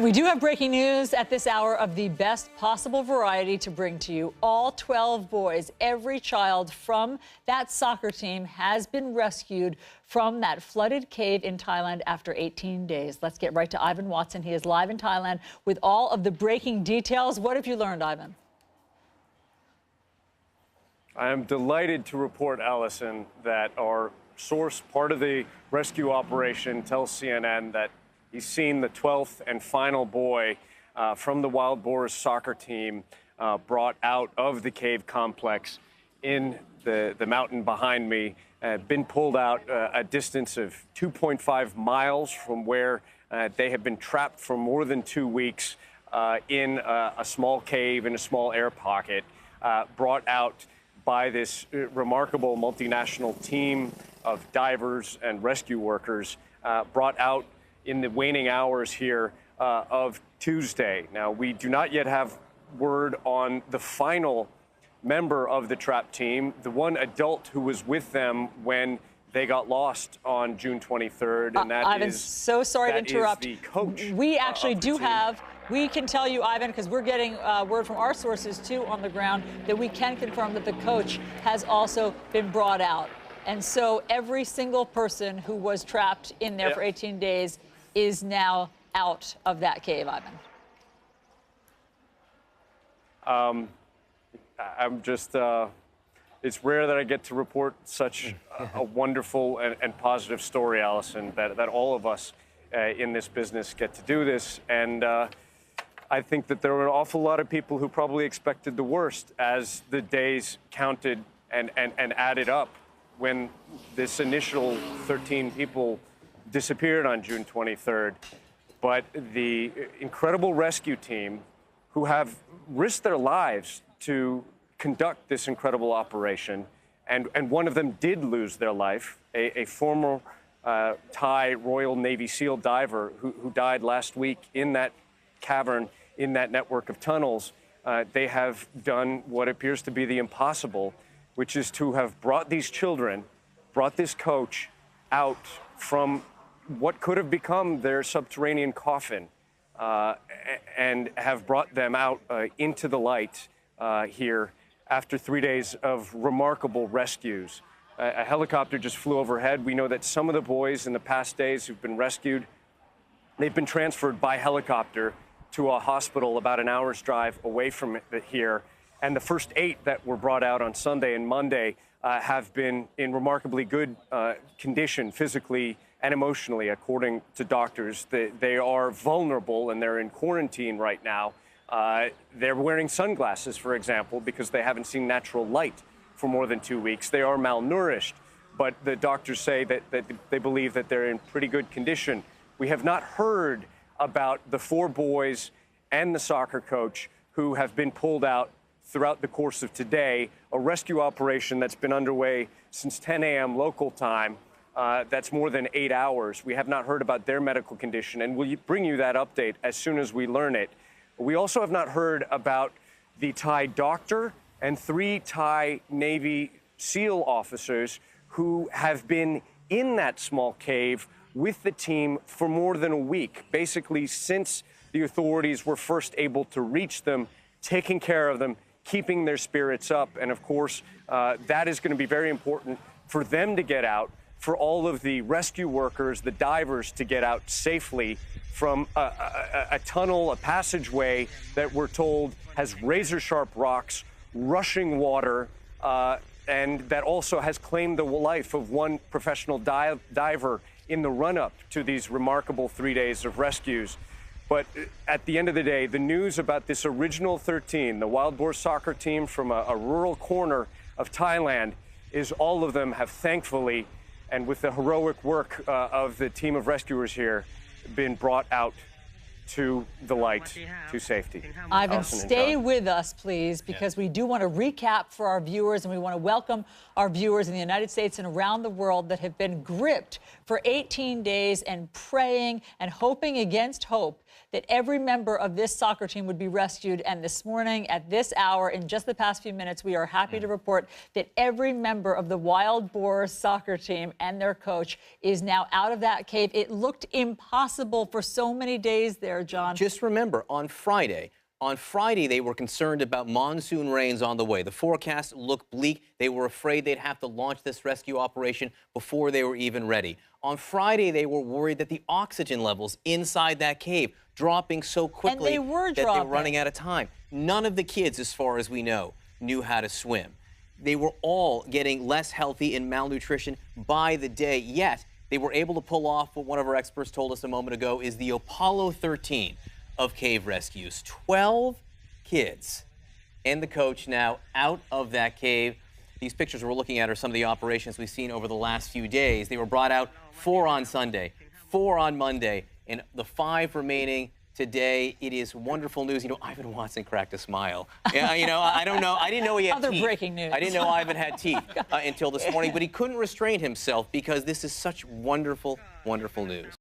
And we do have breaking news at this hour of the best possible variety to bring to you. All 12 boys, every child from that soccer team has been rescued from that flooded cave in Thailand after 18 days. Let's get right to Ivan Watson. He is live in Thailand with all of the breaking details. What have you learned, Ivan? I am delighted to report, Allison, that our source, part of the rescue operation, tells CNN that he's seen the 12th and final boy from the Wild Boars soccer team brought out of the cave complex in the mountain behind me, been pulled out a distance of 2.5 miles from where they have been trapped for more than 2 weeks in a small cave in a small air pocket, brought out by this remarkable multinational team of divers and rescue workers, brought out in the waning hours here of Tuesday. Now, we do not yet have word on the final member of the trap team, the one adult who was with them when they got lost on June 23rd, and that Ivan, is so sorry to interrupt. The coach. We actually do team. have. We can tell you, Ivan, because we're getting word from our sources too on the ground that we can confirm that the coach has also been brought out, and so every single person who was trapped in there for 18 days is now out of that cave, Ivan. I'm just, it's rare that I get to report such a wonderful and positive story, Allison, that all of us in this business get to do this. And I think that there were an awful lot of people who probably expected the worst as the days counted and added up when this initial 13 people disappeared on June 23rd. But the incredible rescue team who have risked their lives to conduct this incredible operation, and one of them did lose their life, a former Thai Royal Navy SEAL diver who died last week in that cavern, in that network of tunnels. They have done what appears to be the impossible, which is to have brought these children, brought this coach out from what could have become their subterranean coffin, and have brought them out into the light here after 3 days of remarkable rescues. A helicopter just flew overhead. We know that some of the boys in the past days who've been rescued, they've been transferred by helicopter to a hospital about an hour's drive away from here. And the first 8 that were brought out on Sunday and Monday have been in remarkably good condition physically and emotionally, according to doctors. They are vulnerable and they're in quarantine right now. They're wearing sunglasses, for example, because they haven't seen natural light for more than 2 weeks. They are malnourished, but the doctors say that they believe that they're in pretty good condition. We have not heard about the 4 boys and the soccer coach who have been pulled out throughout the course of today, a rescue operation that's been underway since 10 a.m. local time. That's more than 8 hours. We have not heard about their medical condition, and we'll bring you that update as soon as we learn it. We also have not heard about the Thai doctor and 3 Thai Navy SEAL officers who have been in that small cave with the team for more than a week, basically since the authorities were first able to reach them, taking care of them, keeping their spirits up. And of course, that is going to be very important for them to get out, for all of the rescue workers, the divers, to get out safely from a tunnel, a passageway that we're told has razor-sharp rocks, rushing water, and that also has claimed the life of one professional diver in the run-up to these remarkable 3 days of rescues. But at the end of the day, the news about this original 13, the Wild Boar soccer team from a rural corner of Thailand, is all of them have thankfully, and with the heroic work of the team of rescuers here, been brought out to the light, to safety. Ivan, stay with us, please, because we do want to recap for our viewers, and we want to welcome our viewers in the United States and around the world that have been gripped for 18 days and praying and hoping against hope that every member of this soccer team would be rescued. And this morning, at this hour, in just the past few minutes, we are happy to report that every member of the Wild Boars soccer team and their coach is now out of that cave. It looked impossible for so many days there, John. Just remember, on Friday, they were concerned about monsoon rains on the way. The forecast looked bleak. They were afraid they'd have to launch this rescue operation before they were even ready. On Friday, they were worried that the oxygen levels inside that cave dropping so quickly that they were running out of time. None of the kids, as far as we know, knew how to swim. They were all getting less healthy and malnutrition by the day, yet they were able to pull off what one of our experts told us a moment ago is the Apollo 13 of cave rescues. 12 kids and the coach now out of that cave. These pictures we're looking at are some of the operations we've seen over the last few days. They were brought out 4 on Sunday, 4 on Monday, and the 5 remaining today. It is wonderful news. You know, Ivan Watson cracked a smile. Yeah, you know, I don't know. I didn't know he had Other teeth. breaking news. I didn't know Ivan had teeth until this morning, but he couldn't restrain himself because this is such wonderful, wonderful news.